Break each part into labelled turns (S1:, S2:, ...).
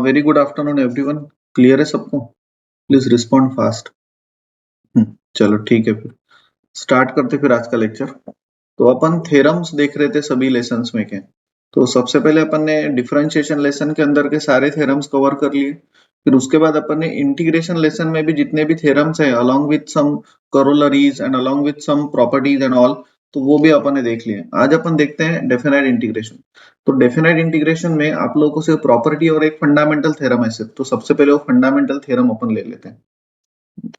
S1: Very good afternoon everyone. Clear है सबको? Please respond fast. चलो ठीक है, फिर स्टार्ट करते फिर आज का लेक्चर। तो अपन थ्योरम्स देख रहे थे सभी लेसन्स में के। तो सबसे पहले अपन ने डिफरेंशिएशन लेसन के अंदर के सारे थ्योरम्स कवर कर लिए। फिर उसके बाद अपन ने इंटीग्रेशन लेसन में भी जितने भी थ्योरम्स है along with some corollaries and along with some properties and all, तो वो भी अपन ने देख लिए। आज अपन देखते हैं डेफिनाइट इंटीग्रेशन। तो डेफिनाइट इंटीग्रेशन में आप लोगों को सिर्फ प्रॉपर्टी और एक फंडामेंटल थ्योरम है सिर्फ। तो सबसे पहले वो फंडामेंटल थ्योरम अपन ले लेते हैं।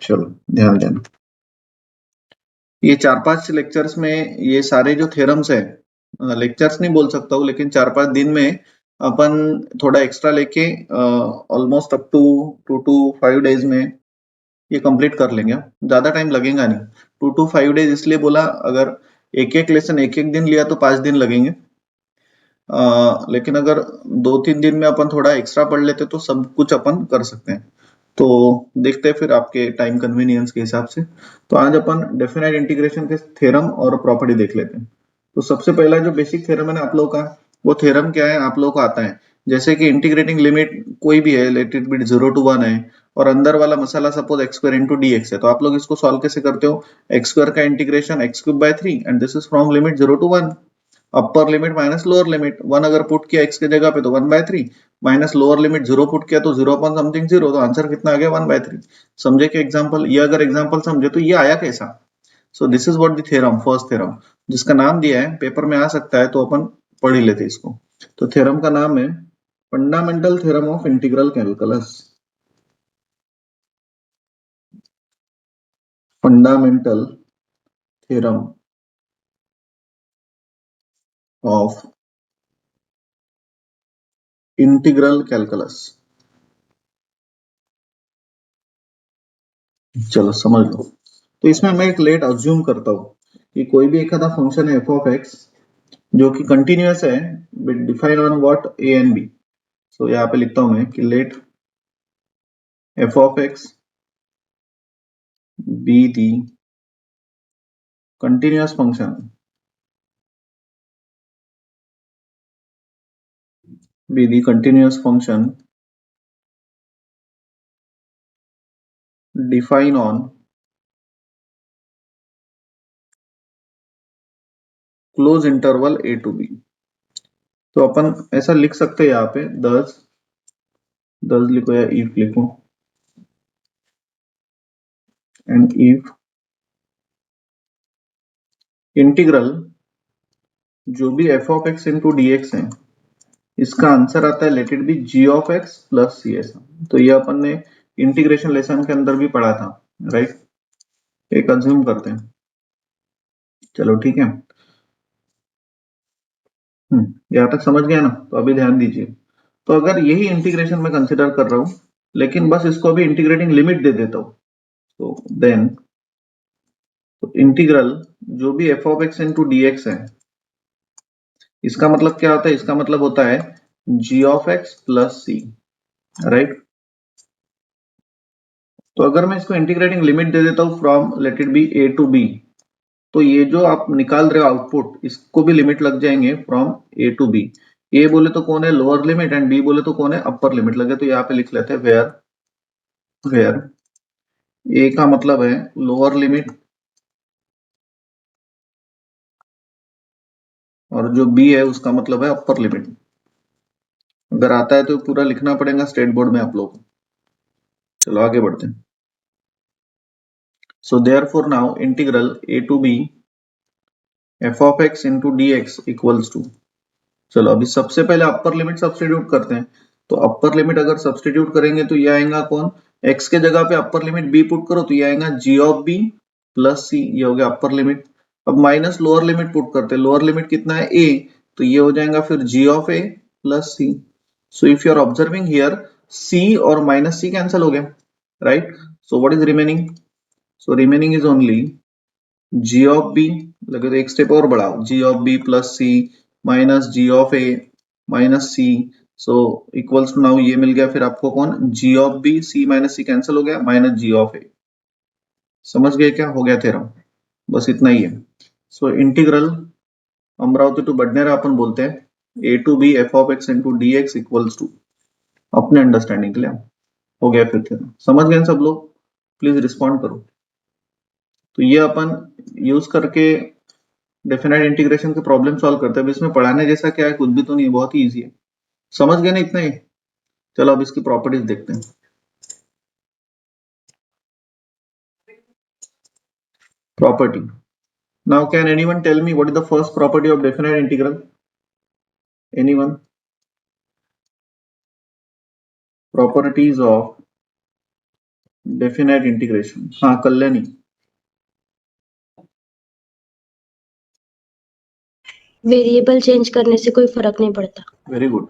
S1: चलो ध्यान देना, ये 4-5 लेक्चर्स में ये सारे जो थ्योरम्स है, लेक्चर्स नहीं बोल सकता हूँ लेकिन 4-5 दिन में अपन थोड़ा एक्स्ट्रा लेके almost up to 2 to 5 days में ये कंप्लीट कर लेंगे। ज्यादा टाइम लगेगा नहीं। 2 to 5 डेज इसलिए बोला, अगर एक एक लेसन एक एक दिन लिया तो 5 दिन लगेंगे। लेकिन अगर 2-3 दिन में अपन थोड़ा एक्स्ट्रा पढ़ लेते तो सब कुछ अपन कर सकते हैं। तो देखते हैं फिर आपके टाइम कन्वीनियंस के हिसाब से। तो आज अपन डेफिनाइट इंटीग्रेशन के थ्योरम और प्रॉपर्टी देख लेते हैं। तो सबसे पहला जो बेसिक थ्योरम है ना आप लोगों का, वो थ्योरम क्या है आप लोगों को आता है। जैसे कि इंटीग्रेटिंग लिमिट कोई भी है, लेट इट बी 0 to 1 है, और अंदर वाला मसाला suppose x square into D x है, तो आप लोग इसको सॉल्व कैसे करते हो? एक्स स्क्वायर का integration x cube by 3 and this is from limit 0 to 1। Upper limit minus lower limit, 1 अगर पुट किया एक्स के जगह पे तो 1/3, माइनस लोअर लिमिट 0 पुट किया तो 0 अपॉन समथिंग 0, तो आंसर कितना आ गया 1/3। समझे कि एग्जांपल, ये अगर एग्जांपल समझे तो ये आया कैसा। So this is what the theorem, first theorem जिसका नाम दिया है, पेपर में आ सकता है तो अपन पढ़ ही लेते इसको। तो थ्योरम का नाम है fundamental theorem of integral calculus. Fundamental theorem of integral calculus. चलो समझ लो। तो इसमें मैं एक लेट अज्यूम करता हूं कि कोई भी एक आधा फंक्शन है एफ ऑफ एक्स जो कि कंटिन्यूअस है, define on what a and b. So यहाँ पे लिखता हूं मैं कि let f of x be the continuous function, be the continuous function define on close interval a to b. तो अपन ऐसा लिख सकते हैं यहाँ पे 10 लिखो या इफ लिखो, एंड इफ इंटीग्रल जो भी f of x into D x है, इसका आंसर आता है let it be ji of x plus c s. तो ये अपन ने इंटीग्रेशन लेसन के अंदर भी पढ़ा था, राइट। एक अज्यूम करते हैं, चलो ठीक है। यहाँ तक समझ गया ना? तो अभी ध्यान दीजिए। तो अगर यही इंटीग्रेशन में कंसिडर कर रहा हूं, लेकिन बस इसको अभी इंटीग्रेटिंग लिमिट दे देता हूं, तो देन तो इंटीग्रल जो भी f of x into D x है, इसका मतलब क्या होता है? इसका मतलब होता है g of x plus c, right. तो अगर मैं इसको इंटीग्रेटिंग लिमिट दे देता हूं from let it be a to b, तो ये जो आप निकाल रहे हो आउटपुट, इसको भी लिमिट लग जाएंगे फ्रॉम ए टू बी। ए बोले तो कौन है लोअर लिमिट एंड बी बोले तो कौन है अपर लिमिट लगे। तो यहाँ पे लिख लेते हैं वेयर वेयर ए का मतलब है लोअर लिमिट और जो बी है उसका मतलब है अपर लिमिट। अगर आता है तो पूरा लिखना पड़ेगा स्टेट बोर्ड में आप लोग। चलो आगे बढ़ते हैं। So therefore now integral A to B F of x into D x equals to, चलो अभी सबसे पहले अपर लिमिट सब्सटीट्यूट करते हैं। तो अपर लिमिट अगर सब्सटीट्यूट करेंगे तो ये आएगा कौन? x के जगह पे अपर लिमिट b पुट करो तो ये आएगा g of b plus c, ये हो गया अपर लिमिट। अब माइनस लोअर लिमिट पुट करते हैं, लोअर लिमिट कितना है a, तो ये हो जाएगा फिर g of a plus c। So if you are observing here, c और माइनस c कैंसिल हो गया, right. So what is remaining? So remaining is only G of B, लगे तो एक स्टेप और बढ़ाओ, G of B plus C minus G of A minus C. So equals to, now ये मिल गया फिर आपको कौन? G of B, C minus C cancel हो गया, माइनस जी ऑफ ए। समझ गए क्या हो गया थ्योरम? बस इतना ही है। So integral Amravati to Badnera अपन बोलते हैं A to B F of x into D x equals to, अपने अंडरस्टैंडिंग के लिए हो गया। फिर थे समझ गए सब लोग? प्लीज रिस्पॉन्ड करो। तो ये अपन यूज करके डेफिनेट इंटीग्रेशन के प्रॉब्लम सॉल्व करते हैं। अब इसमें पढ़ाने जैसा क्या है, कुछ भी तो नहीं है, बहुत ही ईजी है। समझ गए ना इतना ही? चलो अब इसकी प्रॉपर्टीज देखते हैं। Property. Now can anyone tell me what is the first property of definite integral? Anyone? Properties of definite integration. हाँ कल्याणी।
S2: वेरिएबल चेंज करने से कोई फर्क नहीं पड़ता।
S1: Very good.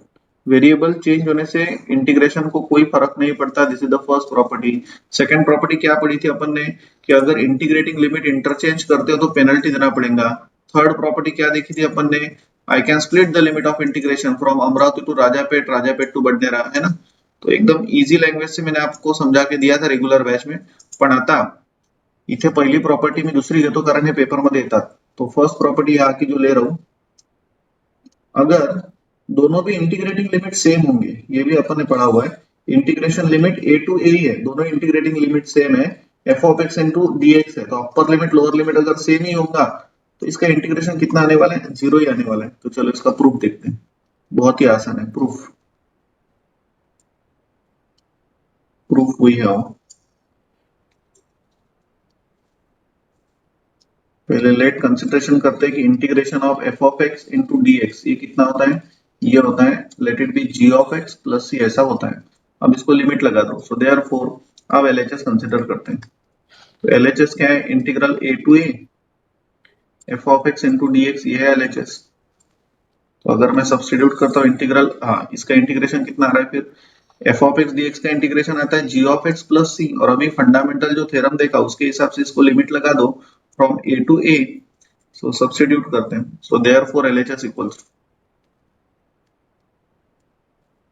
S1: वेरिएबल चेंज होने से इंटीग्रेशन को कोई फर्क नहीं पड़ता। This is the first property. Second property क्या पढ़ी थी अपन ने कि अगर इंटीग्रेटिंग लिमिट इंटरचेंज करते हो तो पेनल्टी देना पड़ेगा। थर्ड प्रॉपर्टी क्या देखी थी अपन ने? I can split the limit of integration from Amravati to Rajapeth, Rajapeth to Badnera, है ना? तो एकदम इजी लँग्वेज से मैंने आपको समझा के दिया था रेग्युलर बॅच में. पण आता इथे पहिली प्रॉपर्टी मी दुसरी घेतो कारण हे पेपर मध्ये येतात. तो फर्स्ट प्रॉपर्टी यहाँ की जो ले रहा हूं, अगर दोनों भी इंटीग्रेटिंग लिमिट सेम होंगे, ये भी अपन ने पढ़ा हुआ है, इंटीग्रेशन लिमिट ए टू ए ही है, दोनों इंटीग्रेटिंग लिमिट सेम है, F of x into D x है, तो अपर लिमिट लोअर लिमिट अगर सेम ही होगा तो इसका इंटीग्रेशन कितना आने वाला है? 0 ही आने वाला है। तो चलो इसका प्रूफ देखते हैं, बहुत ही आसान है प्रूफ। प्रूफ वही है। पहले लेट कंसिडरेशन करते हैं कि integration of F of x into D X ये कितना होता है? ये होता है let it be ji of x plus C, ऐसा होता है। अब इसको लिमिट लगा दो, सो देयरफॉर अब एलएचएस कंसिडर करते हैं। तो एलएचएस क्या है? Integral A to A F of x into D X, ये है एलएचएस। तो अगर मैं सब्सटीट्यूट करता हूँ इंटीग्रल, हाँ इसका इंटीग्रेशन कितना आ रहा है फिर? F of x d x का इंटीग्रेशन आता है जी ऑफ एक्स प्लस सी, और अभी फंडामेंटल जो थ्योरम देखा उसके हिसाब से इसको लिमिट लगा दो from a to a. So substitute करते हैं, सो देयरफॉर एलएचएस इक्वल्स,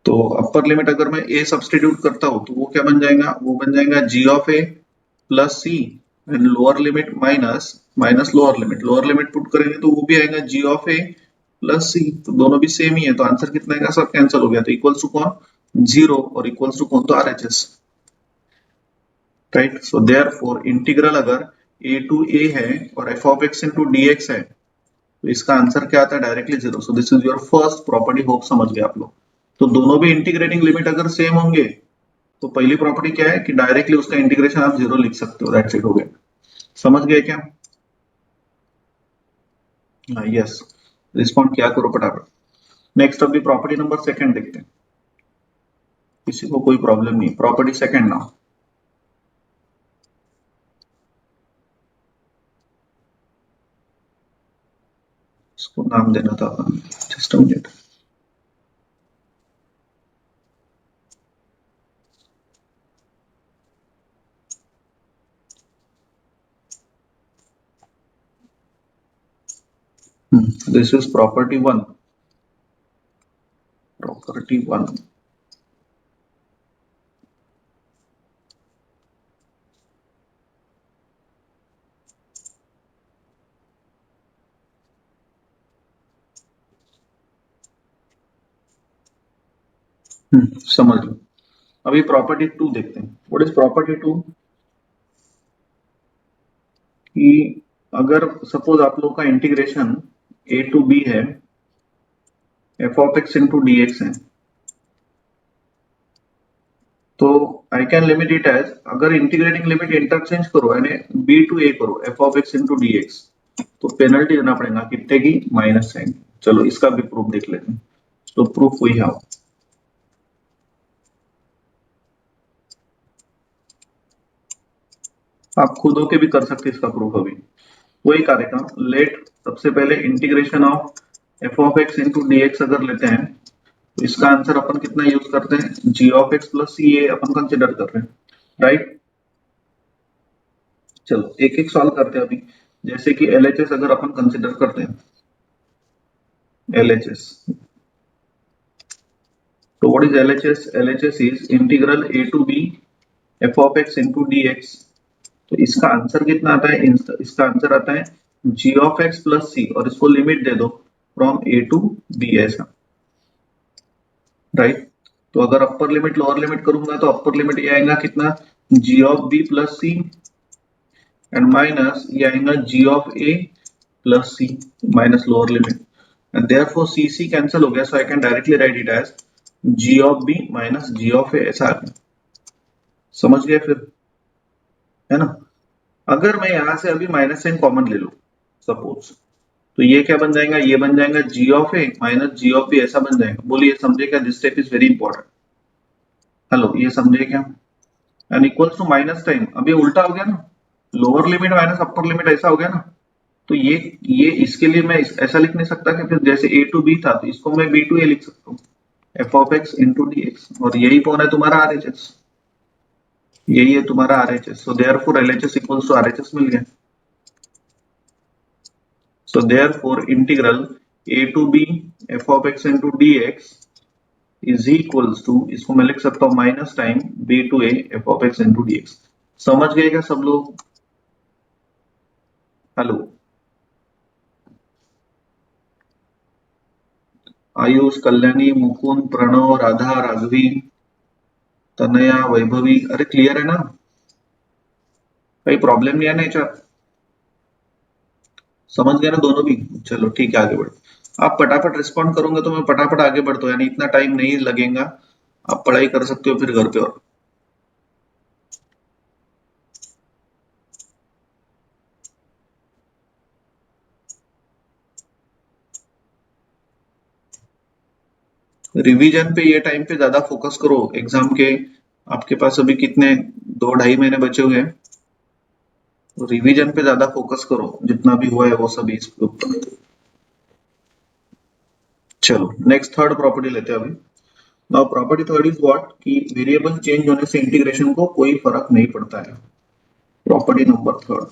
S1: तो अपर लिमिट अगर मैं ए सब्स्टिट्यूट करता हूं तो वो क्या बन जाएगा? वो बन जाएगा G of A plus C, and lower limit minus minus lower limit put करेंगे तो वो भी आएगा जी ऑफ ए प्लस सी, तो दोनों भी सेम ही है, तो आंसर कितना आएगा? सब कैंसिल हो गया, तो इक्वल्स टू कौन? 0, और इक्वल्स टू कौन? तो RHS, right. So therefore integral अगर ए टू ए है और F of x into D x है तो इसका आंसर क्या आता है? Directly 0। So this is your first property, hope समझ गए आप लोग। तो दोनों भी इंटीग्रेटिंग लिमिट अगर सेम होंगे तो पहली प्रॉपर्टी क्या है कि डायरेक्टली उसका इंटीग्रेशन आप 0 लिख सकते हो, दैट्स इट, हो गया। समझ गए क्या? यस, रिस्पॉन्ड किया करो फटाफट। नेक्स्ट अभी प्रॉपर्टी नंबर सेकंड देखते हैं, किसी को कोई प्रॉब्लम नहीं। प्रॉपर्टी सेकंड नाउ, इसको नाम देना था अपन, just a minute. This is property one. Property one, समझ लो। अभी प्रॉपर्टी टू देखते हैं। What is property two? कि अगर सपोज आप लोग का इंटीग्रेशन ए टू बी है, F of x into D x है, तो I can limit it as, अगर इंटीग्रेटिंग लिमिट इंटरचेंज करो यानी बी टू ए करो F of x into D x, तो पेनल्टी देना पड़ेगा कितने की? Minus sign. चलो इसका भी प्रूफ देख लेते हैं। तो प्रूफ वही है, आप खुद होके भी कर सकते इसका प्रूफ। अभी वही कार्यक्रम, लेट सबसे पहले integration of F of x into D x अगर लेते हैं तो इसका आंसर अपन कितना यूज करते हैं? G of x plus C, ए अपन कंसिडर कर रहे हैं, राइट। चलो एक एक सॉल्व करते हैं अभी। जैसे कि एलएचएस अगर अपन कंसिडर करते हैं, एलएचएस, तो what is LHS? LHS is integral A to B F of x into D x. तो इसका आंसर कितना आता है? इसका आंसर आता है जी ऑफ एक्स प्लस सी, और इसको लिमिट दे दो फ्रॉम ए टू बी, ऐसा, राइट। तो अगर अपर लिमिट लोअर लिमिट करूंगा तो अपर लिमिट ये आएगा कितना, g of b plus C and minus ये आएगा g of a plus C minus lower limit, and therefore c c cancel हो गया, so I can directly write it as g of b minus g of a, ऐसा आ गया। समझ गए फिर, है ना। अगर मैं यहां से अभी माइनस साइन कॉमन ले लूं सपोज, तो ये क्या बन जाएगा, ये बन जाएगा g of a minus g of b, ऐसा बन जाएगा। बोलिए समझे क्या, this step is very important. Hello, ये समझे क्या, and equals to minus time, अब ये उल्टा हो गया ना, lower limit minus upper limit, ऐसा हो गया ना। तो ये इसके लिए मैं ऐसा लिख नहीं सकता कि फिर जैसे a टू b था तो इसको मैं b टू a लिख सकता हूँ, f of x into D x, और यही कौन है तुम्हारा RHS, यही है तुम्हारा RHS। So therefore LHS equals to RHS मिल गया। So therefore integral a to b f of x into D x is equals to, इसको मैं लिख सकता हूँ minus time b to a f of x into D x. समझ गए क्या सब लोग, हेलो। आयुष, कल्याणी, मुकुंद, प्रणव, राधा, राघवी, तनया, वैभवी, अरे क्लियर है ना, कोई प्रॉब्लम नहीं है ना यार, समझ गए ना दोनों भी। चलो ठीक है, आगे बढ़ो। आप फटाफट रिस्पॉन्ड करोगे तो मैं फटाफट आगे बढ़ता हूँ, यानी इतना टाइम नहीं लगेगा, आप पढ़ाई कर सकते हो फिर घर पे। और रिवीजन पे ये टाइम पे ज्यादा फोकस करो, एग्जाम के आपके पास अभी कितने 2-2.5 महीने बचे हुए हैं, तो रिवीजन पे ज्यादा फोकस करो, जितना भी हुआ है वो सभी इसके ऊपर। चलो नेक्स्ट थर्ड प्रॉपर्टी लेते हैं अभी। Now property third is what, कि वेरिएबल चेंज होने से इंटीग्रेशन को कोई फर्क नहीं पड़ता है। Property number third,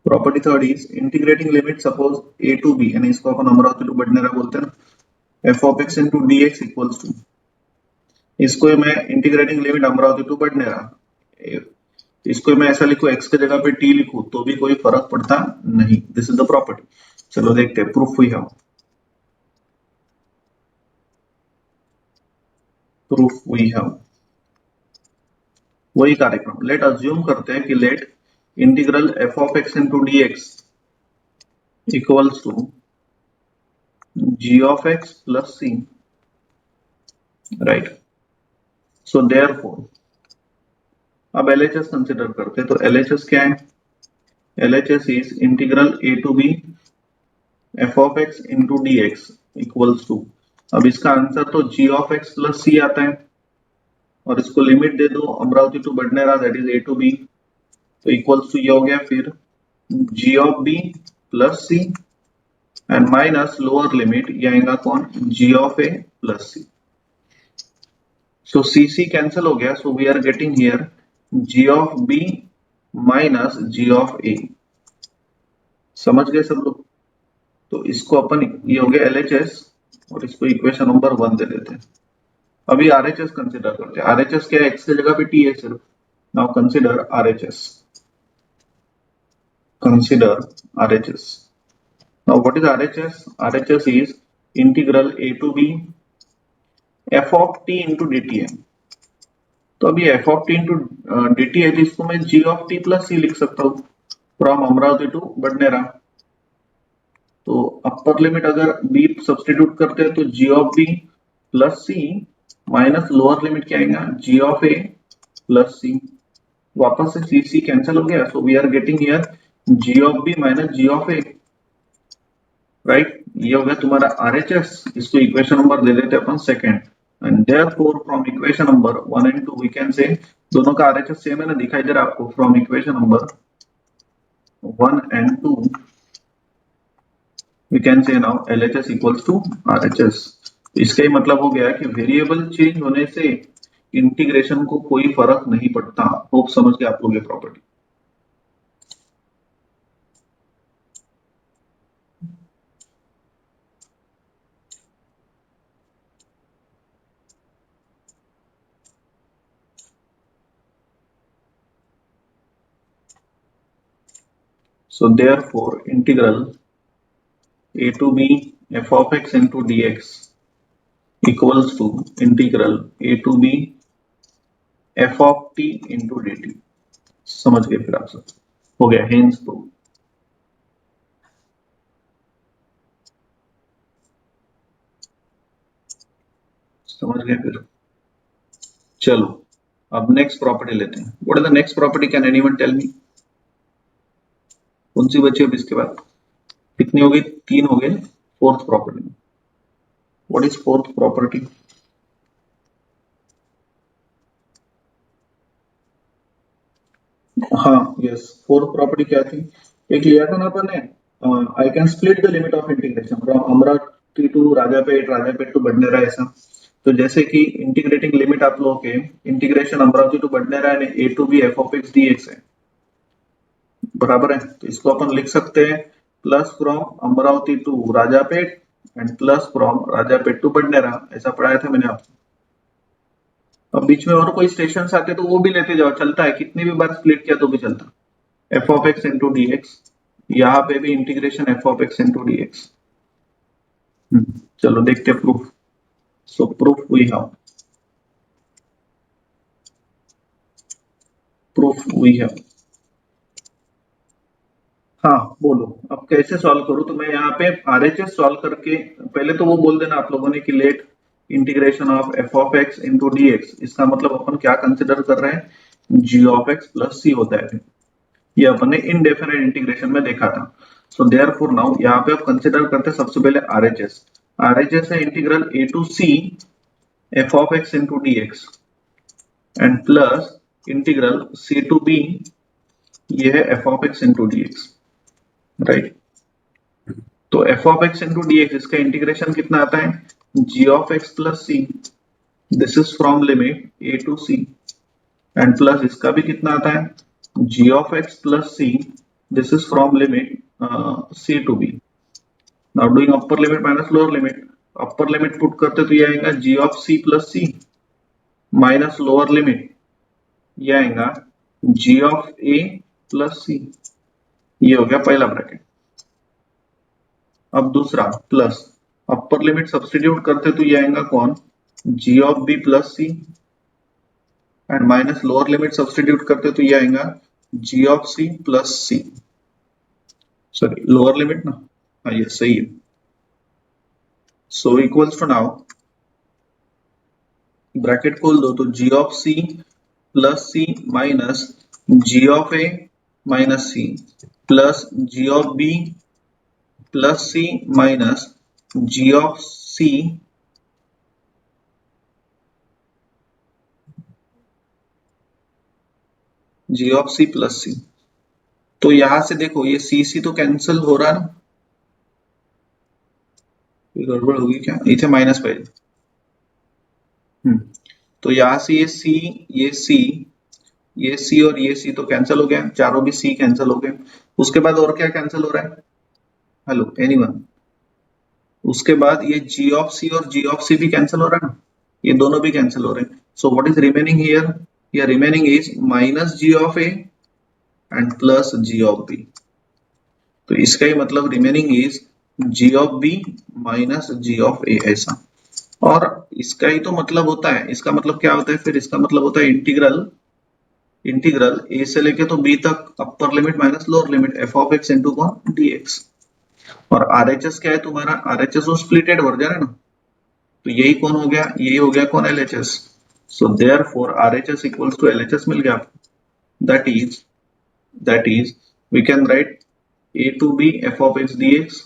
S1: property third is integrating limit suppose a to b, यानी इसको अपन अमरावती टू बडनेरा बोलते हैं ना, f of x into D x equals to, इसको मैं integrating limit Amravati to Badnera, इसको मैं ऐसा लिखूं x की जगह पे t लिखूं तो भी कोई फर्क पड़ता नहीं। This is the property. चलो देखते हैं, proof we have, proof we have वही कार्यक्रम। लेट अज्यूम करते हैं कि let integral f of x into D x equals to g of x plus c, right. So therefore अब LHS कंसिडर करते हैं, तो LHS क्या है, LHS is integral a to b f of x into D x equals to, अब इसका answer तो g of x plus c आता है, और इसको लिमिट दे दो Amravati to Badnera, that is a to b, तो इक्वल्स टू ये हो गया फिर g of b plus c and minus lower limit ये आएगा कौन, g of a plus c। So c cancel हो गया, so we are getting here g of b minus g of a। समझ गए सब लोग, तो इसको अपन, ये हो गया LHS, और इसको इक्वेशन नंबर 1 दे देते हैं। अभी RHS कंसिडर करते हैं। RHS क्या है, x की जगह पे t है सिर्फ। Now consider RHS, consider RHS। Now what is RHS, RHS is integral a to b f of t into dt है। तो अभी f of t into dt है, तो इसको मैं g of t plus c लिख सकता हूँ फ्रॉम अमरावती टू बडनेरा। तो अपर लिमिट अगर b सब्सटीट्यूट करते हैं तो g of b plus c minus lower limit क्या आएगा, g of a plus c, वापस से c कैंसिल हो गया, so we are getting here g of b minus g of a, right. ये हो गया तुम्हारा RHS, इसको इक्वेशन नंबर दे देते अपन second, and therefore from equation number 1 and 2 we can say, दोनों का RHS सेम है ना, दिखाई दे रहा है आपको, from equation number 1 and 2 we can say now LHS equals to RHS। इसका ही मतलब हो गया कि वेरिएबल चेंज होने से इंटीग्रेशन को कोई फर्क नहीं पड़ता। होप समझ गए आप लोग ये property. So therefore integral a to b f of x into dx equals to integral a to b f of t into dt। समझ गए फिर आप सब? हो गया हेंस प्रूफ। समझ गए फिर? चलो अब नेक्स्ट प्रॉपर्टी लेते हैं। What is the next property? Can anyone tell me? कौन सी बची अब इसके बाद? कितनी हो गई? 3 हो गए। Fourth property. What is fourth property? हाँ यस, फोर्थ प्रॉपर्टी क्या थी? एक लिया था ना अपन ने, I can split the limit of integration from Amravati to Rajapeth, Rajapeth to Badnera, ऐसा। तो जैसे कि इंटीग्रेटिंग लिमिट आप लोगों के इंटीग्रेशन अमरावती टू बडनेरा यानी a to b f of x dx है, बराबर है। तो इसको अपन लिख सकते हैं plus from Amravati to Rajapeth and plus from Rajapeth to Badnera, ऐसा पढ़ाया था मैंने आपको। अब बीच में और कोई स्टेशन आते तो वो भी लेते जाओ, चलता है, कितनी भी बार स्प्लिट किया तो भी चलता। f of x into dx, यहाँ पे भी integration f of x into dx। चलो देखते हैं proof. So proof we have, proof we have. हाँ बोलो अब कैसे सॉल्व करूं? तो मैं यहाँ पे RHS सॉल्व करके, पहले तो वो बोल देना आप लोगों ने कि let integration of f of x into dx, इसका मतलब अपन क्या कंसिडर कर रहे हैं? g of x plus c होता है। ये अपन ने इनडेफिनेट इंटीग्रेशन में देखा था। सो देयरफॉर नाउ यहाँ पे आप कंसिडर करते हैं सबसे पहले RHS। RHS है integral a to c f of x into dx and plus integral c to b, ये है f of x into dx, right. तो f of x into dx इसका इंटीग्रेशन कितना आता है? g of x plus c, this is from limit a to c and plus इसका भी कितना आता है? g of x plus c, this is from limit c to b। Now doing upper limit minus lower limit, upper limit put करते तो ये आएगा g of c plus c minus lower limit, ये आएगा g of a plus c। ये हो गया पहला ब्रैकेट। अब दूसरा प्लस, अपर लिमिट सब्स्टिट्यूट करते तो ये आएगा कौन? g of b plus c and minus lower limit substitute करते तो ये आएगा g of c plus c। Sorry lower limit ना, हाँ ये सही है। So equals to now bracket खोल दो तो g of c plus c minus g of a minus c plus g of b plus c minus g of c g of c plus c। तो यहां से देखो ये c तो cancel हो रहा है ना, गड़बड़ होगी क्या? इथे माइनस पहले। तो यहां से ये c, ये c, ये c और ये c तो कैंसिल हो गया, चारों भी c कैंसिल हो गए। उसके बाद और क्या कैंसिल हो रहा है? Hello anyone? उसके बाद ये g of c और g of c भी कैंसिल हो रहा है ना, ये दोनों भी कैंसिल हो रहे हैं। So what is remaining here? ये remaining is minus g of a and plus g of b। तो इसका ही मतलब remaining is g of b minus g of a, ऐसा। और इसका ही तो मतलब होता है, इसका मतलब क्या होता है फिर? इसका मतलब होता है इंटीग्रल, इंटीग्रल a से लेके तो b तक अपर limit minus lower limit f of x into कौन? dx। और RHS क्या है तुम्हारा? RHS वो स्प्लिटेड वर्जन है ना, तो यही कौन हो गया? यही हो गया कौन? LHS। So therefore RHS equals to LHS मिल गया आपको। That is we can write a to b f of x dx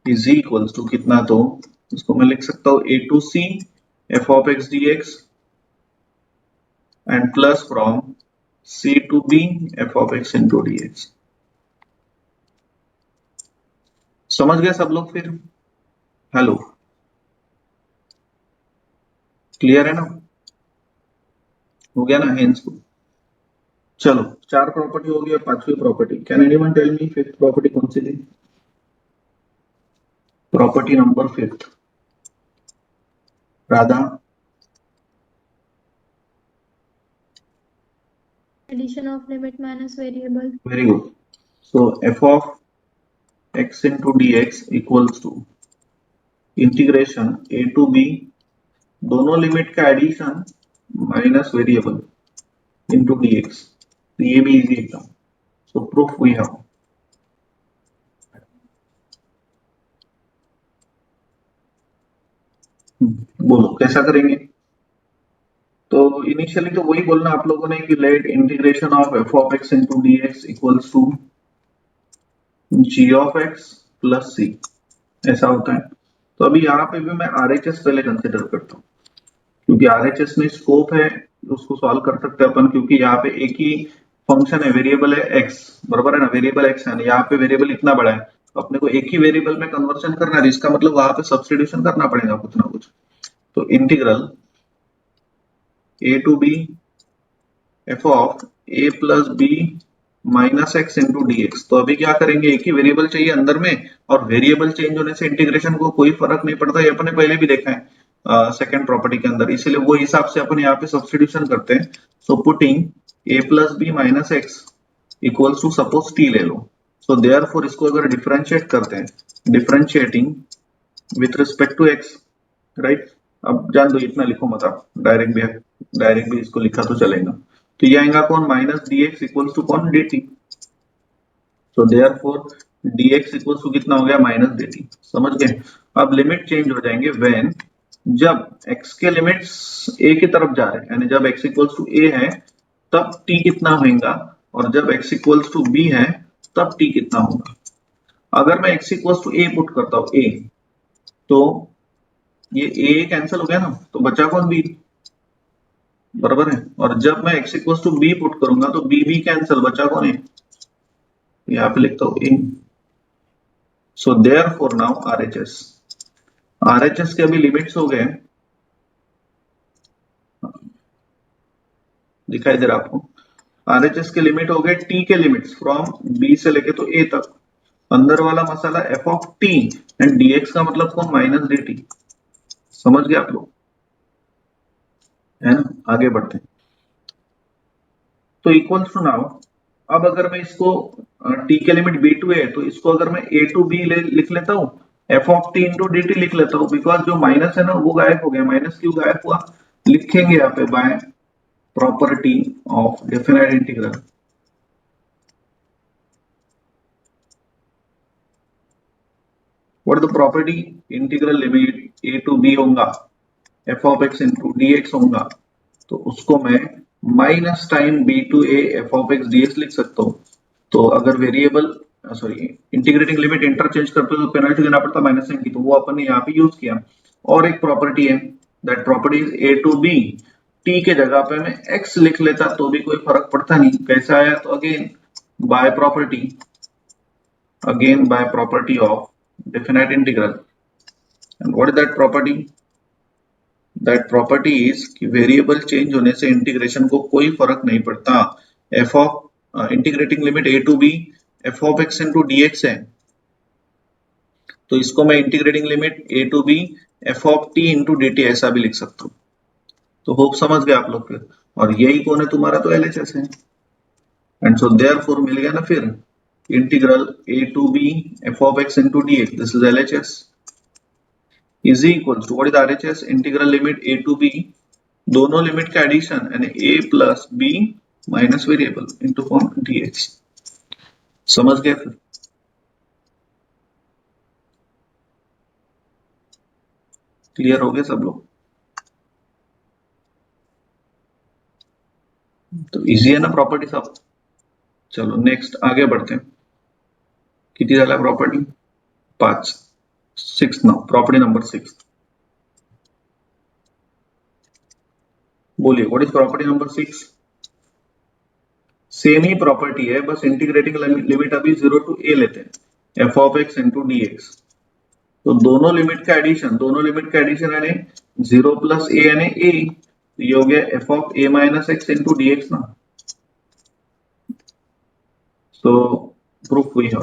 S1: is equals to कितना? तो इसको मैं लिख सकता हूँ a to c f of x dx and plus from c to b f of x into dx। समझ गए सब लोग फिर? हेलो क्लियर है ना? हो गया ना हेंस को? चलो 4 प्रॉपर्टी हो गई और 5वीं property. Can anyone tell me fifth property कौन सी थी? Property number 5th, Radha.
S3: Addition of limit minus variable.
S1: Very good. So f of x into dx equals to integration A to B, दोनों लिमिट का addition minus variable into dx। तो ये भी easy एकदम। So proof we have. बोलो कैसा करेंगे? तो इनिशियली तो वही बोलना आप लोगों ने कि let integration of F of x into D x equals to G of x plus C, ऐसा होता है। तो अभी यहाँ पे भी मैं RHS पहले कंसिडर करता हूँ, क्योंकि RHS में स्कोप है, उसको सॉल्व कर सकते हैं अपन, क्योंकि यहाँ पे एक ही फंक्शन है, वेरिएबल है x, बराबर है ना, वेरिएबल x है, यहाँ पे वेरिएबल इतना बड़ा है, तो अपने को एक ही वेरिएबल में कन्वर्जन करना है, इसका मतलब वहां पे सब्स्टिट्यूशन करना पड़ेगा कुछ ना कुछ। तो integral a to b f of a plus b minus x into D x. तो अभी क्या करेंगे, एक ही वेरिएबल चाहिए अंदर में, और वेरिएबल चेंज होने से इंटीग्रेशन को कोई फर्क नहीं पड़ता, ये अपने पहले भी देखा है सेकंड प्रॉपर्टी के अंदर, इसीलिए वो हिसाब से अपन यहाँ पे सब्स्टिट्यूशन करते हैं। So putting a plus b minus x equals to suppose t ले लो। सो देयरफॉर इसको अगर डिफरेंशिएट करते हैं, differentiating with respect to x, right. अब जान दो, इतना लिखो मत आप, डायरेक्ट भी इसको लिखा तो चलेगा। तो ये आएगा कौन, माइनस dx इक्वल्स टू कौन, dt। So therefore dx equals to कितना हो गया, माइनस dt। समझ गए? अब लिमिट चेंज हो जाएंगे व्हेन, जब x के लिमिट्स a की तरफ जा रहे हैं, यानी जब x इक्वल्स टू a है तब t कितना होगा, और जब x इक्वल्स टू b है तब t कितना होगा। अगर मैं x equals to a put करता हूं, a, तो ये a कैंसिल हो गया ना, तो बचा कौन, b, बराबर है। और जब मैं x equals to b put करूंगा तो b भी कैंसिल, बचा कौन है, यहाँ पे लिखता हूं a। So therefore now RHS के अभी लिमिट्स हो गए, दिखाई दे रहा आपको, RHS के लिमिट हो गए t के लिमिट्स फ्रॉम b से लेके तो a तक, अंदर वाला मसाला f of t and dx का मतलब कौन, माइनस dt। समझ गए आप लोग, है ना? आगे बढ़ते हैं। तो इक्वल टू नाउ, अब अगर मैं इसको t के लिमिट b टू a है, तो इसको अगर मैं a टू b लिख लेता हूँ, f of t into dt लिख लेता हूँ, बिकॉज जो माइनस है ना वो गायब हो गया। माइनस क्यों गायब हुआ, लिखेंगे यहाँ पे by property of definite integral. What the property, integral limit a to b होगा, f of x into dx होगा, तो उसको मैं minus time b to a f of x dx लिख सकता हूँ। तो अगर variable sorry integrating limit interchange करते हो तो पेनल्टी देना पड़ता माइनस साइन की, तो वो अपन ने यहाँ पे यूज किया। और एक प्रॉपर्टी है, that property is a to b, t के जगह पे मैं x लिख लेता तो भी कोई फर्क पड़ता नहीं। कैसा आया, तो again by property of definite integral. And what is that property, that property is कि वेरिएबल चेंज होने से इंटीग्रेशन को कोई फर्क नहीं पड़ता। F of integrating limit a to b f of x into dx है, तो इसको मैं integrating limit a to b f of t into dt ऐसा भी लिख सकता हूँ। तो होप समझ गए आप लोग फिर, और यही कौन है तुम्हारा, तो LHS है। एंड सो देयरफॉर मिल गया ना फिर, integral a to b f of x into dx, this is LHS is equal to, what is RHS, integral limit a to b, दोनों लिमिट का एडिशन यानी a plus b minus variable into कौन, dx। समझ गए फिर? Clear हो गए सब लोग? तो इजी है ना प्रॉपर्टी सब। चलो नेक्स्ट आगे बढ़ते हैं। किती झाला प्रॉपर्टी, 5, 6 नाउ, प्रॉपर्टी नंबर 6। बोलिए what is property number 6। Same he property है, बस इंटीग्रेटिंग लिमिट अभी 0 टू a लेते हैं, f of x into dx। तो दोनों लिमिट का एडिशन यानी 0 प्लस a यानी a, तो ये हो गया f of a minus x into dx ना। सो प्रूफ हुई है।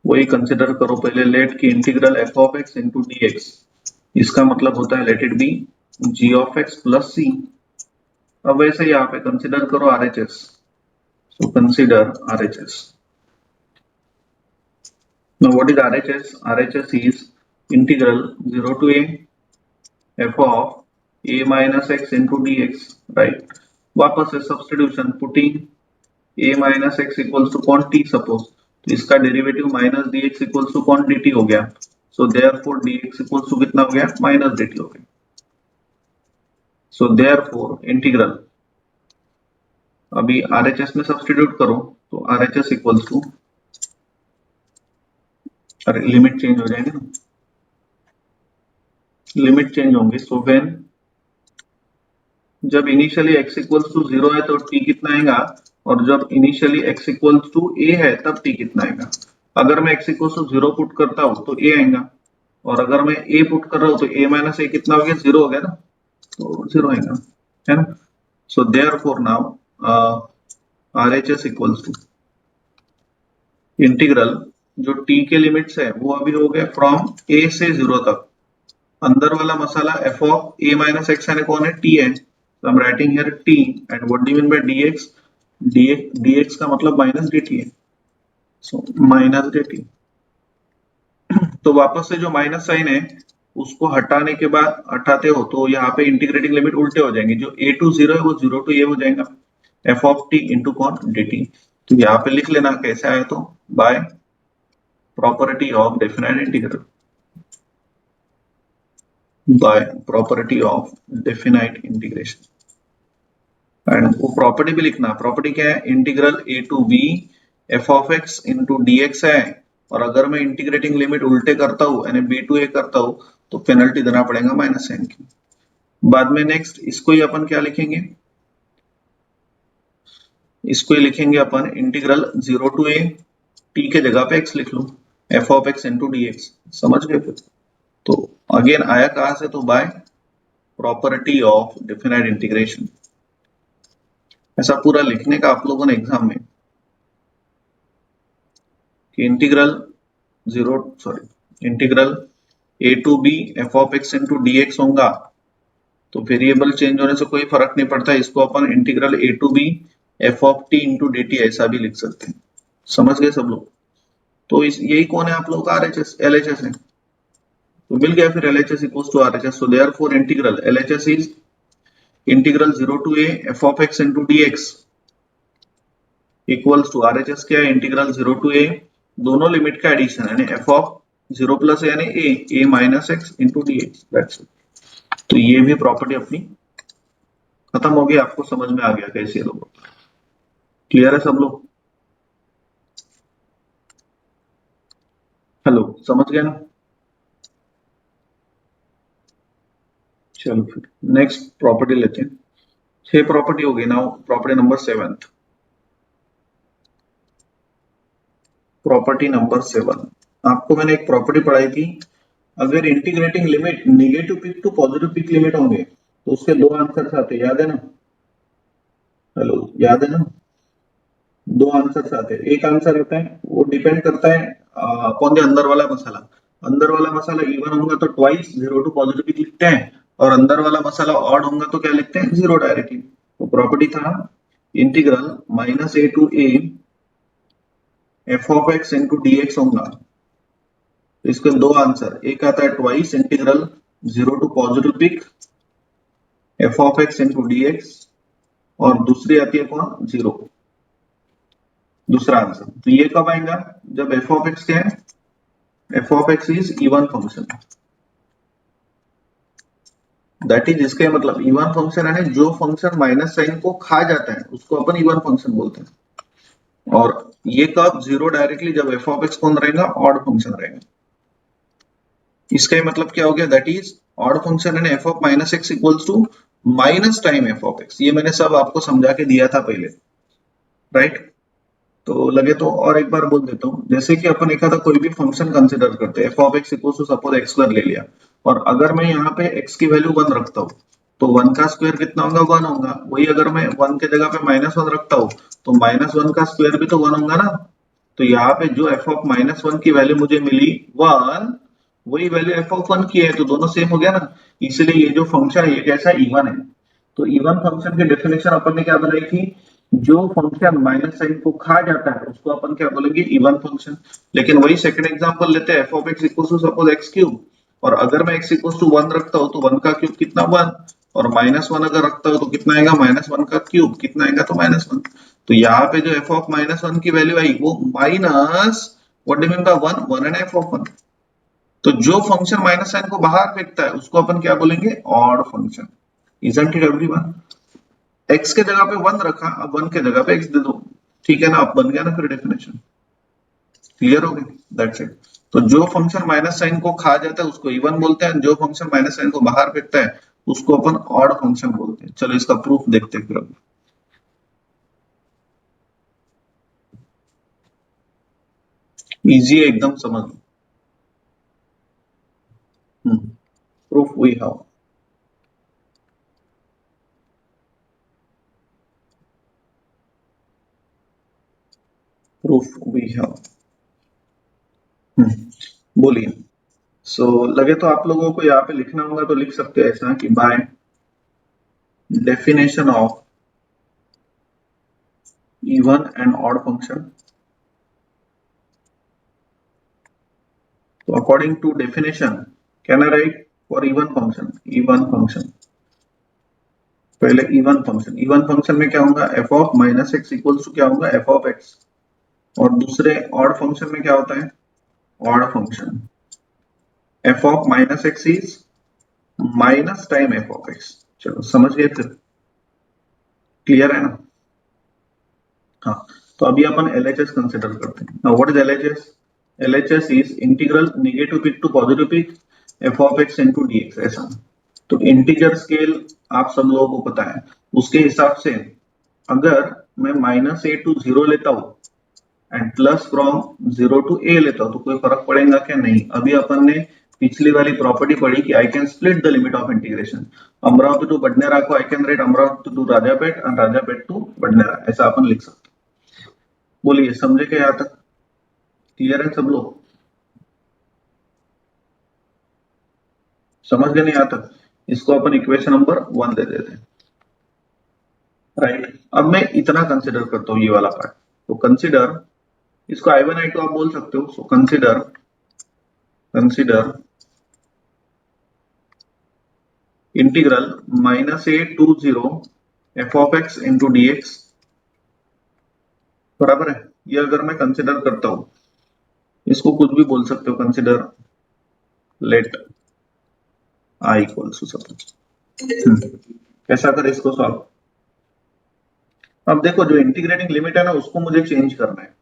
S1: वही कंसिडर करो पहले, लेट की integral f of x into dx, इसका मतलब होता है let it B g of x plus c। अब वैसे यहाँ पे कंसिडर करो RHS, So consider RHS. Now what is RHS? RHS is integral 0 to a f of a minus x into dx, right? वापस से substitution, putting a minus x equals to कौन t suppose, तो इसका derivative minus dx equals to कौन dt हो गया, so therefore dx equals to कितना हो गया, माइनस dt हो गया. So therefore integral, अभी RHS में सब्स्टिट्यूट करो तो RHS इक्वल्स टू, अरे लिमिट चेंज हो जाएंगे ना, लिमिट चेंज होंगे. सो व्हेन, जब इनिशियली x इक्वल्स टू 0 है तो t कितना आएगा, और जब initially x equals to a है तब t कितना आएगा. अगर मैं x इक्वल्स टू 0 पुट करता हूं तो a आएगा, और अगर मैं a पुट कर रहा हूं तो a माइनस a कितना हो गया, 0 हो गया ना, तो 0 आएगा, है ना. So therefore now RHS equals to integral, जो t के लिमिट्स है वो अभी हो गया फ्रॉम a से 0 तक, अंदर वाला मसाला f of a minus x यानी कौन है, t है. So I'm writing here t, and what do you mean by dx? dx का मतलब माइनस dt है, so माइनस dt. तो वापस से जो माइनस साइन है उसको हटाने के बाद हटाते हो तो यहाँ पे इंटीग्रेटिंग लिमिट उल्टे हो जाएंगे, जो a टू 0 है वो 0 टू a हो जाएगा, f ऑफ t इंटू कौन, dt. तो यहाँ पे लिख लेना कैसे आया, तो by property of definite integral, by property of definite integration. And वो प्रॉपर्टी भी लिखना, प्रॉपर्टी क्या है, integral a to b f of x into dx है, और अगर मैं इंटीग्रेटिंग लिमिट उल्टे करता हूँ यानी b टू a करता हूँ तो पेनल्टी देना पड़ेगा माइनस साइन की. बाद में नेक्स्ट इसको ही अपन क्या लिखेंगे, इसको ही लिखेंगे अपन इंटीग्रल 0 टू a, t के जगह पे x लिख लो, f of x into dx. समझ गए फिर. तो अगेन आया कहां से, तो by property of definite integration. ऐसा पूरा लिखने का आप लोगों ने एग्जाम में कि integral a to b f of x into dx होगा, तो वेरिएबल चेंज होने से कोई फर्क नहीं पड़ता, इसको अपन integral a to b f of t into dt ऐसा भी लिख सकते हैं. समझ गए सब लोग. तो यही कौन है आप लोग का, RHS, LHS है. तो मिल गया फिर LHS equals to RHS. So therefore integral LHS is integral 0 to a f of x into dx equals to RHS क्या है, इंटीग्रल 0 टू a, दोनों लिमिट का एडिशन यानी f ऑफ 0 प्लस यानी a minus x into dx. That's it. तो ये भी property अपनी खत्म हो गई, आपको समझ में आ गया कैसे लोग. क्लियर है सब लोग, हेलो, समझ गए ना. चलो फिर नेक्स्ट प्रॉपर्टी लेते हैं. 6 प्रॉपर्टी हो गई. Now property number 7. Property number 7, आपको मैंने एक प्रॉपर्टी पढ़ाई थी, अगर integrating limit negative peak to positive peak limit होंगे तो उसके दो आंसर्स आते हैं, याद है ना. हेलो, याद है ना, दो आंसर्स आते हैं. एक आंसर आता है वो डिपेंड करता है अपॉन द अंदर वाला मसाला. अंदर वाला मसाला इवन होगा तो ट्वाइस 0 टू पॉजिटिव पीक लिखते हैं, और अंदर वाला मसाला ऑड होगा तो क्या लिखते हैं, 0 डायरेक्टली. तो प्रॉपर्टी था integral minus a to a f of x into dx होगा. तो इसके दो आंसर, एक आता है twice integral 0 to positive peak f of x into dx, और दूसरी आती है कौन, 0. दूसरा आंसर. तो ये कब आएगा, जब f ऑफ x क्या है, f of x is even function. That is, इसका मतलब इवन फंक्शन है जो फंक्शन माइनस साइन को खा जाता है उसको अपन इवन फंक्शन बोलते हैं. और ये कब, 0 डायरेक्टली जब f ऑफ x कौन रहेगा, ऑड फंक्शन रहेगा. इसका ही मतलब क्या हो गया, दैट इज ऑड फंक्शन है f of minus x equals to minus time f of x. ये मैंने सब आपको समझा के दिया था पहले, राइट. तो लगे तो और एक बार बोल देता हूँ, जैसे कि अपन एक आधा कोई भी फंक्शन कंसिडर करते हैं, f of x equals to suppose x square ले लिया, और अगर मैं यहाँ पे x की वैल्यू 1 रखता हूँ तो 1 का स्क्वायर कितना होगा, 1 होगा. वही अगर मैं 1 के जगह पे -1 रखता हूँ तो -1 का स्क्वायर भी तो 1 होगा ना. तो यहाँ पे जो f ऑफ -1 की वैल्यू मुझे मिली 1, वही वैल्यू f ऑफ 1 की है, तो दोनों सेम हो गया ना. इसलिए ये जो फंक्शन है ये कैसा, इवन है. तो इवन फंक्शन की डेफिनेशन अपन ने क्या बनाई थी, जो फंक्शन माइनस साइन को खा जाता है उसको अपन क्या बोलेंगे, इवन फंक्शन। लेकिन वही सेकंड एग्जांपल लेते हैं, f of x equal to suppose x cube, और अगर मैं एक्स इक्वल टू 1 रखता हूं तो 1 का क्यूब कितना 1, और -1 अगर रखता हूं तो कितना आएगा, -1 का क्यूब कितना आएगा, तो -1। तो यहाँ पे जो एफ ऑफ -1 की वैल्यू आई वो minus what do mean by 1, 1 and F of 1। तो जो फंक्शन माइनस साइन को बाहर फेंकता है उसको अपन क्या बोलेंगे, odd function. Isn't it everyone? x के जगह पे 1 रखा, अब 1 के जगह पे x दे दो, ठीक है ना, अब बन गया ना फिर डेफिनेशन। क्लियर हो गई? That's it. तो जो फंक्शन माइनस साइन को खा जाता है उसको इवन बोलते हैं, जो फंक्शन माइनस साइन को बाहर फेंकता है उसको अपन ऑड फंक्शन बोलते हैं। चलो इसका प्रूफ देखते हैं फिर अब। इजी है एकदम, समझ लो। Proof we have. Proof we have. बोलिए। सो लगे तो आप लोगों को यहाँ पे लिखना होगा तो लिख सकते हैं ऐसा कि by definition of even and odd function. So according to definition, can I write for even function? Even function. पहले even function, even function में क्या होगा, f of minus x equals to क्या होगा, f of x। और दूसरे odd function में क्या होता है, odd function, f of minus x is minus time f of x। चलो समझ गए फिर? क्लियर है ना? हाँ, तो अभी अपन LHS कंसिडर करते हैं। Now what is LHS? LHS is integral negative peak to positive peak f of x into dx, ऐसा। तो इंटीजर स्केल आप सब लोगों को पता है, उसके हिसाब से अगर मैं -a to 0 लेता हूं and plus from 0 to a लेता हूं तो कोई फर्क पड़ेगा क्या? नहीं। अभी अपन ने पिछली वाली प्रॉपर्टी पढ़ी कि I can split the limit of integration. Amravati to Badnera को I can write Amravati to Rajapeth and Rajapet to Badnera, ऐसा अपन लिख सकते। बोलिए, समझे क्या यहाँ तक? क्लियर है सब लोग? समझ गए नहीं यहाँ तक? इसको अपन इक्वेशन नंबर 1 दे देते हैं, राइट। अब मैं इतना कंसिडर करता हूँ ये वाला पार्ट, तो कंसिडर इसको I1 I2 आप बोल सकते हो। So consider integral -a to 0 f of x into dx, बराबर है। ये अगर मैं कंसिडर करता हूं, इसको कुछ भी बोल सकते हो, consider let i equals to suppose. कैसा करें इसको सॉल्व? अब देखो, जो इंटीग्रेटिंग लिमिट है ना उसको मुझे चेंज करना है,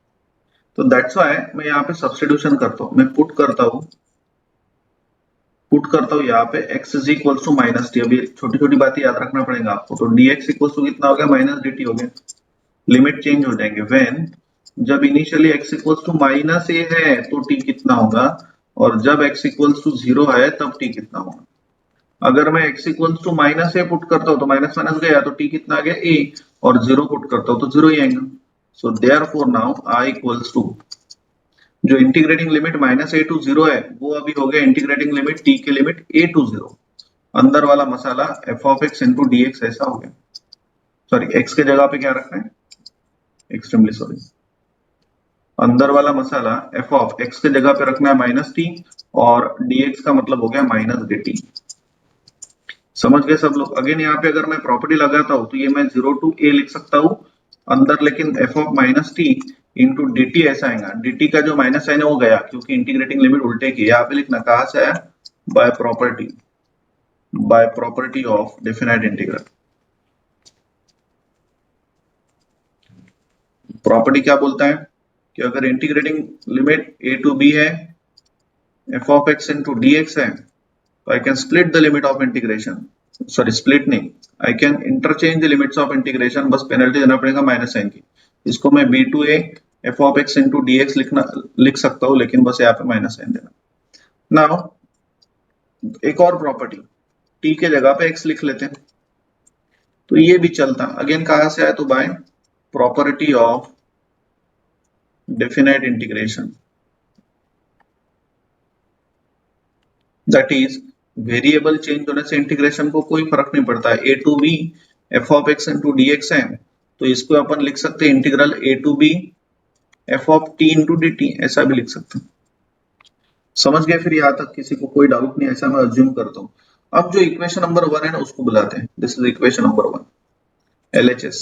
S1: तो दैट्स व्हाई मैं यहाँ पे सब्स्टिट्यूशन करता हूँ। मैं पुट करता हूँ यहाँ पे x is equal to minus t. अभी छोटी छोटी बातें याद रखना पड़ेगा आपको। तो dx इक्वल टू कितना हो गया, माइनस dt हो गया। लिमिट चेंज हो जाएंगे व्हेन, जब initially x equal to minus a है तो t कितना होगा, और जब x इक्वल टू 0 है तब t कितना होगा। अगर मैं x equal to minus a put करता हूँ तो माइनस माइनस गया तो t कितना आ गया a, और 0 पुट करता हूँ तो 0 ही आएगा। So therefore now i equals to, जो इंटीग्रेटिंग लिमिट -a to 0 है वो अभी हो गया इंटीग्रेटिंग लिमिट t के लिमिट a to 0। अंदर वाला मसाला f of x into dx ऐसा हो गया। सॉरी, x के जगह पे क्या रखना है, एक्सट्रीमली सॉरी, अंदर वाला मसाला f of x के जगह पे रखना है -t, और dx का मतलब हो गया -dt। समझ गए सब लोग? अगेन यहाँ पे अगर मैं प्रॉपर्टी लगाता हूँ तो ये मैं 0 to a लिख सकता हूँ अंदर, लेकिन f of -t into dt ऐसा आएगा। dt का जो माइनस साइन है वो गया क्योंकि इंटीग्रेटिंग लिमिट उल्टे की। यहाँ पे लिखना कहाँ से आया, by property of definite integral. Property क्या बोलता है कि अगर integrating limit a to b है, f of x into dx है, तो I can split the limit of integration, sorry split नहीं, I can interchange the limits of integration, बस पेनल्टी देना पड़ेगा माइनस साइन की। इसको मैं b to a f of x into dx लिख सकता हूँ, लेकिन बस यहाँ पे माइनस साइन देना। नाउ एक और प्रॉपर्टी, t के जगह पे x लिख लेते हैं तो ये भी चलता। अगेन कहां से आया, तो by property of definite integration, that is variable change होने से इंटीग्रेशन को कोई फर्क नहीं पड़ता है। a to b f of x into dx है, तो इसको अपन लिख सकते हैं integral a to b f of t into d t, ऐसा भी लिख सकते हैं। समझ गए फिर यहाँ तक? किसी को कोई डाउट नहीं, ऐसा मैं अज्यूम करता हूँ। अब जो इक्वेशन नंबर 1 है ना उसको बुलाते हैं। This is equation number 1, LHS।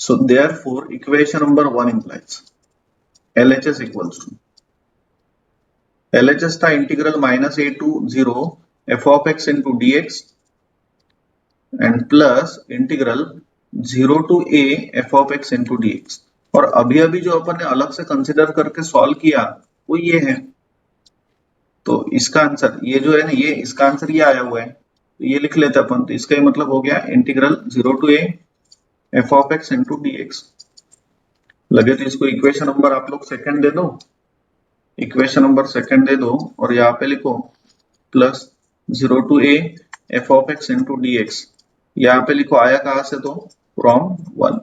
S1: So therefore equation number 1 implies LHS equals to, LHS था integral minus a to 0 f of x into dx and plus integral 0 to a f of x into dx। और अभी अभी जो अपन ने अलग से consider करके solve किया वो ये है। तो इसका आंसर ये जो है ना, ये इसका आंसर ये आया हुआ है, तो ये लिख लेते अपन। तो इसका मतलब हो गया integral 0 to a f of x into dx। लगे तो इसको इक्वेशन नंबर आप लोग सेकंड दे दो, इक्वेशन नंबर सेकंड दे दो और यहाँ पे लिखो plus 0 to a f of x into dx। यहाँ पे लिखो आया कहां से, तो फ्रॉम 1,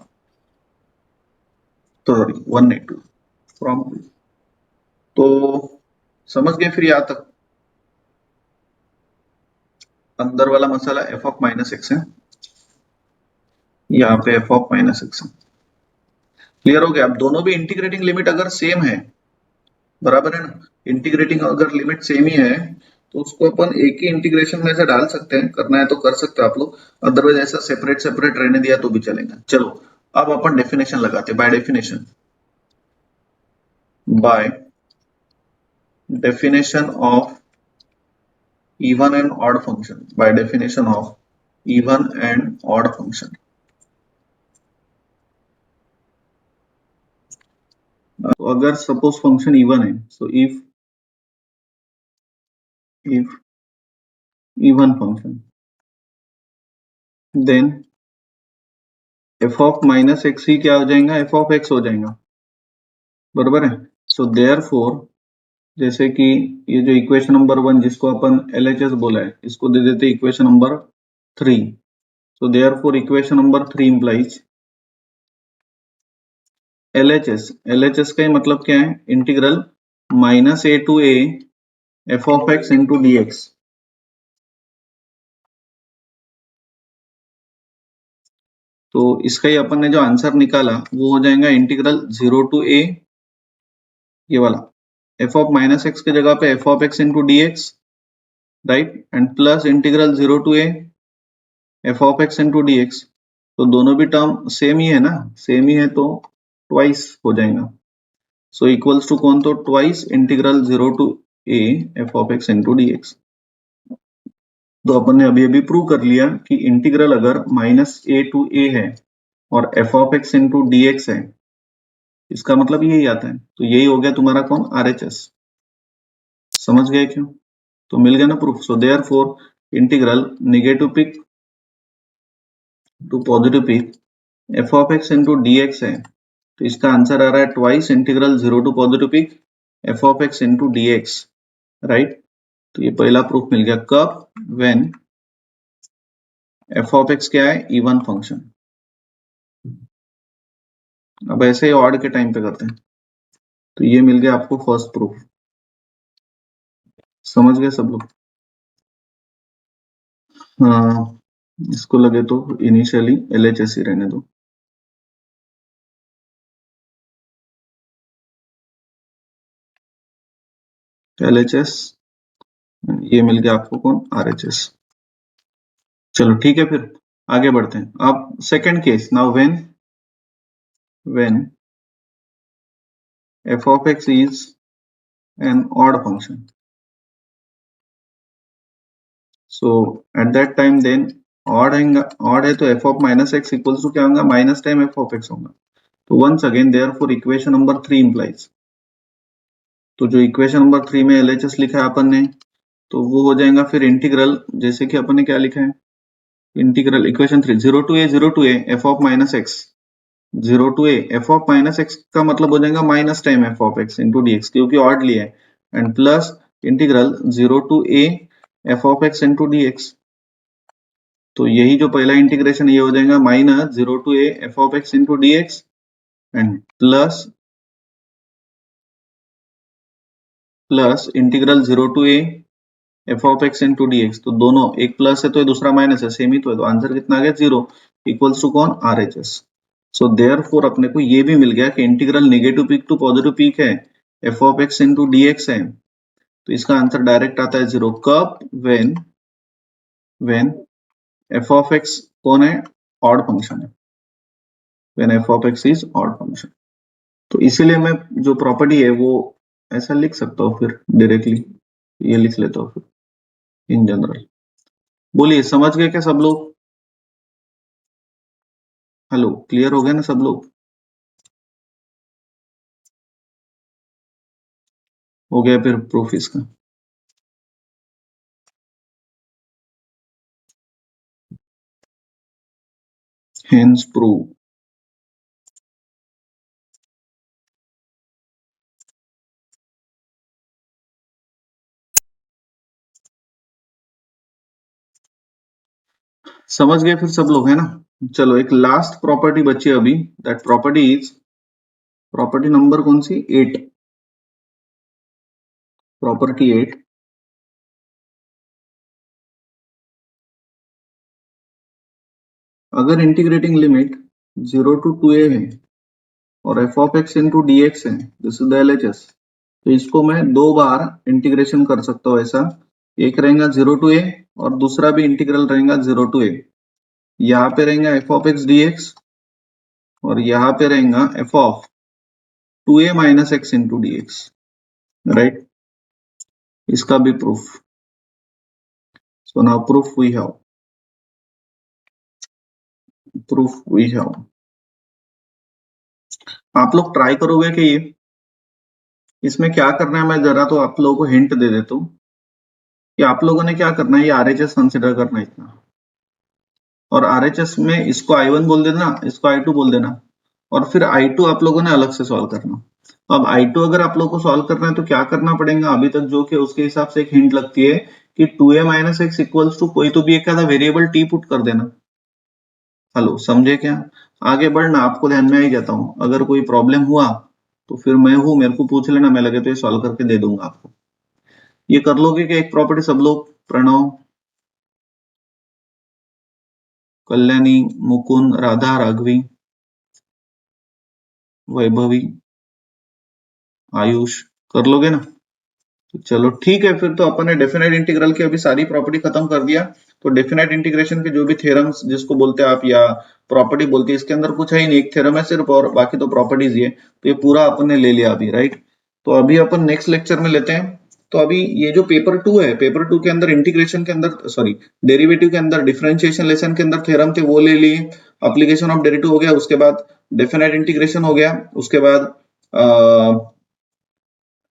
S1: तो सॉरी 1 नहीं 2, फ्रॉम 2। तो समझ गए फिर यहाँ तक? अंदर वाला मसाला f ऑफ माइनस एक्स है, यहाँ पे f ऑफ माइनस एक्स है। क्लियर हो गया? अब दोनों भी इंटीग्रेटिंग लिमिट अगर सेम है, बराबर है ना, इंटीग्रेटिंग अगर लिमिट सेम ही है तो उसको अपन एक ही इंटीग्रेशन में से डाल सकते हैं। करना है तो कर सकते हो आप लोग, अदरवाइज ऐसा सेपरेट सेपरेट रहने दिया तो भी चलेगा। चलो अब अपन डेफिनेशन लगाते हैं। By definition of even and odd function, by definition of even and odd function। तो अगर सपोज फंक्शन इवन है, so if even function then f of minus X ही क्या हो जाएगा, f ऑफ x हो जाएगा, बराबर है। सो देयरफॉर जैसे कि ये जो इक्वेशन नंबर 1 जिसको अपन LHS बोला है, इसको दे देते equation number 3। So therefore equation number 3 implies LHS का मतलब क्या है, integral minus a to a f of x into D x. तो इसका ही अपन ने जो आंसर निकाला वो हो जाएगा इंटीग्रल 0 टू a, ये वाला f ऑफ माइनस एक्स की जगह पे f of x into D x, right, and plus integral 0 to a f of x into D x. तो दोनों भी टर्म सेम ही है ना, सेम ही है तो ट्वाइस हो जाएगा। सो इक्वल्स टू कौन, तो twice integral 0 to a f of x into D x. तो अपन ने अभी अभी प्रूव कर लिया कि इंटीग्रल अगर माइनस a टू a है और f of x into D x है, इसका मतलब यही आता है। तो यही हो गया तुम्हारा कौन, RHS। समझ गए क्यों? तो मिल गया ना proof. So therefore integral negative peak to positive peak f of x into D x है, तो इसका आंसर आ रहा है twice integral 0 to positive peak f of x into D x, right. तो ये पहला प्रूफ मिल गया। कब, व्हेन f ऑफ x क्या है, इवन फंक्शन। अब ऐसे ही ऑड के टाइम पे करते हैं। तो ये मिल गया आपको फर्स्ट प्रूफ। समझ गए सब लोग? हाँ, इसको लगे तो इनिशियली LHS ही रहने दो। LHS, ये मिल गया आपको कौन, RHS। चलो ठीक है, फिर आगे बढ़ते हैं। अब second case, now when f of x is an odd function, so at that time then odd है तो f of minus x equals to क्या होगा, minus time f of x होगा। तो once again therefore equation number 3 implies, तो जो equation number 3 में LHS लिखा है अपन ने, तो वो हो जाएगा फिर इंटीग्रल, जैसे कि अपन ने क्या लिखा है, integral equation 3 0 to a f of minus x, 0 to a f of minus x का मतलब हो जाएगा minus time f of x into D x, क्योंकि ऑड लिया है, and plus integral 0 to a f of x into D x. तो यही जो पहला इंटीग्रेशन ये हो जाएगा minus 0 to a f of x into D x and plus integral 0 to a f of x into D x, तो दोनों एक प्लस है तो ये दूसरा माइनस है, सेम ही तो है, तो आंसर कितना आ गया 0 इक्वल्स टू कौन R H S. So therefore अपने को ये भी मिल गया कि integral negative peak to positive peak है, F of x into D x है, तो इसका आंसर डायरेक्ट आता है 0 कब, व्हेन एफ ऑफ एक्स कौन है, ऑड फंक्शन है, when F of x is odd function. तो इसीलिए मैं जो प्रॉपर्टी है वो ऐसा लिख सकता हूँ, फिर डायरेक्टली ये लिख लेता हूँ फिर इन जनरल। बोलिए समझ गए क्या सब लोग? हेलो, क्लियर हो गया ना सब लोग? हो गया फिर प्रूफ इसका। Hence prove. समझ गए फिर सब लोग, है ना? चलो एक लास्ट प्रॉपर्टी बची अभी, that property is property number कौन सी, 8, प्रॉपर्टी 8। अगर इंटीग्रेटिंग लिमिट 0 to 2a है और F of x into D x है, दिस इज द एलएचएस, तो इसको मैं दो बार इंटीग्रेशन कर सकता हूँ ऐसा, एक रहेगा 0 to a और दूसरा भी इंटीग्रल रहेगा 0 to a। यहाँ पे रहेगा f of x d x और यहाँ पे रहेगा f of 2a minus x into D x, right? इसका भी proof. So now proof we have, आप लोग ट्राई करोगे कि ये इसमें क्या करना है, मैं जरा तो आप लोगों को हिंट दे देता हूँ कि आप लोगों ने क्या करना है, ये आरएचएस कंसिडर करना है इतना, और आरएचएस में इसको I1 बोल देना, इसको I2 बोल देना, और फिर I2 आप लोगों ने अलग से सॉल्व करना। अब I2 अगर आप लोगों को सॉल्व करना है तो क्या करना पड़ेगा, अभी तक जो कि उसके हिसाब से एक हिंट लगती है कि 2a minus x equals to कोई तो भी एक आधा वेरिएबल t पुट कर देना। हेलो, समझे क्या? आगे बढ़ना, आपको ध्यान में आ ही जाता हूँ, अगर कोई प्रॉब्लम हुआ तो फिर मैं हूं, मेरे को पूछ लेना, मैं लगे तो ये सॉल्व करके दे दूंगा आपको। ये कर लोगे कि एक प्रॉपर्टी सब लोग? प्रणव, कल्याणी, मुकुंद, राधा, राघवी, वैभवी, आयुष, कर लोगे ना? तो चलो ठीक है, फिर तो अपन ने डेफिनेट इंटीग्रल की अभी सारी प्रॉपर्टी खत्म कर दिया। तो डेफिनेट इंटीग्रेशन के जो भी थ्योरम्स जिसको बोलते हैं आप या प्रॉपर्टी बोलते हैं, इसके अंदर कुछ है ही नहीं, एक थ्योरम है सिर्फ और बाकी तो प्रॉपर्टीज ही है। तो ये पूरा अपन ने ले लिया अभी, राइट? तो अभी अपन नेक्स्ट लेक्चर में लेते हैं। तो अभी ये जो पेपर 2 है, पेपर 2 के अंदर इंटीग्रेशन के अंदर, सॉरी डेरिवेटिव के अंदर, डिफरेंशिएशन लेसन के अंदर थ्योरम थे वो ले लिए, एप्लीकेशन ऑफ डेरिवेटिव हो गया, उसके बाद डेफिनेट इंटीग्रेशन हो गया, उसके बाद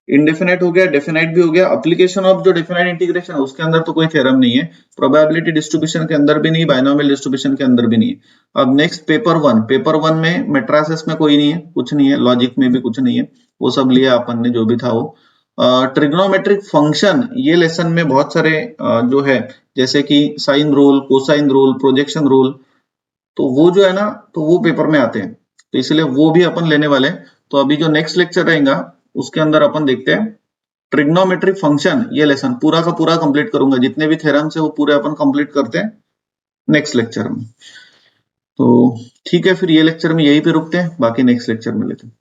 S1: इंडेफिनेट हो गया, डेफिनेट भी हो गया। एप्लीकेशन ऑफ जो डेफिनेट इंटीग्रेशन है उसके अंदर तो कोई थ्योरम नहीं है, प्रोबेबिलिटी डिस्ट्रीब्यूशन के अंदर भी नहीं, बायनोमियल डिस्ट्रीब्यूशन के अंदर भी नहीं है। अब नेक्स्ट पेपर 1, पेपर 1 में मेट्राइसिस में कोई नहीं है, कुछ नहीं है, लॉजिक में भी कुछ नहीं है, वो सब लिया अपन ने जो भी था वो। ट्रिग्नोमेट्रिक फंक्शन, ये लेसन में बहुत सारे जो है, जैसे कि sine rule, cosine rule, projection rule, तो वो जो है ना, तो वो पेपर में आते हैं, तो इसलिए वो भी अपन लेने वाले हैं। तो अभी जो नेक्स्ट लेक्चर रहेगा उसके अंदर अपन देखते हैं ट्रिग्नोमेट्रिक फंक्शन, ये लेसन पूरा का पूरा कंप्लीट करूंगा, जितने भी थ्योरम्स है वो पूरे अपन कंप्लीट करते हैं नेक्स्ट लेक्चर में। तो ठीक है, फिर ये लेक्चर में यहीं पे रुकते हैं, बाकी नेक्स्ट लेक्चर में लेते हैं।